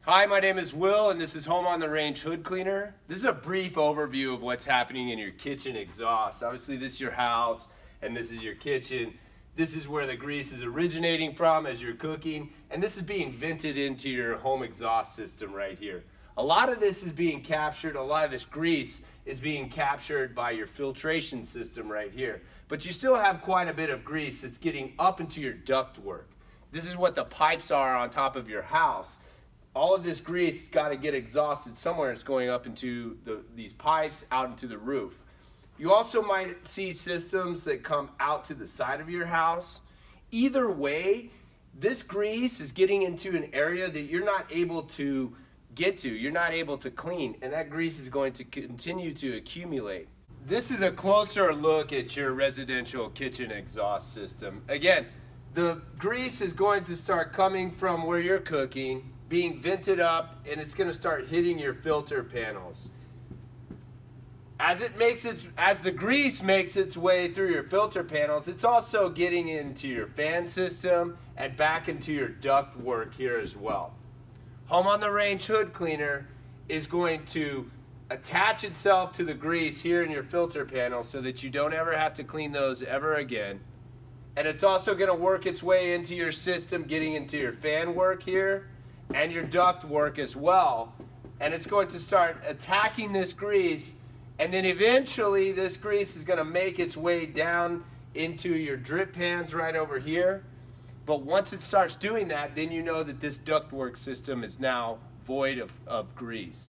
Hi, my name is Will, and this is Home on the Range Hood Cleaner. This is a brief overview of what's happening in your kitchen exhaust. Obviously, this is your house, and this is your kitchen. This is where the grease is originating from as you're cooking, and this is being vented into your home exhaust system right here. A lot of this is being captured, a lot of this grease is being captured by your filtration system right here. But you still have quite a bit of grease that's getting up into your ductwork. This is what the pipes are on top of your house. All of this grease has got to get exhausted somewhere. It's going up into these pipes, out into the roof. You also might see systems that come out to the side of your house. Either way, this grease is getting into an area that you're not able to get to. You're not able to clean, and that grease is going to continue to accumulate. This is a closer look at your residential kitchen exhaust system. Again, the grease is going to start coming from where you're cooking, being vented up, and it's going to start hitting your filter panels. As the grease makes its way through your filter panels, it's also getting into your fan system and back into your duct work here as well. Home on the Range Hood Cleaner is going to attach itself to the grease here in your filter panel so that you don't ever have to clean those ever again. And it's also going to work its way into your system, getting into your fan work here and your duct work as well. And it's going to start attacking this grease, and then eventually this grease is going to make its way down into your drip pans right over here. But once it starts doing that, then you know that this ductwork system is now void of grease.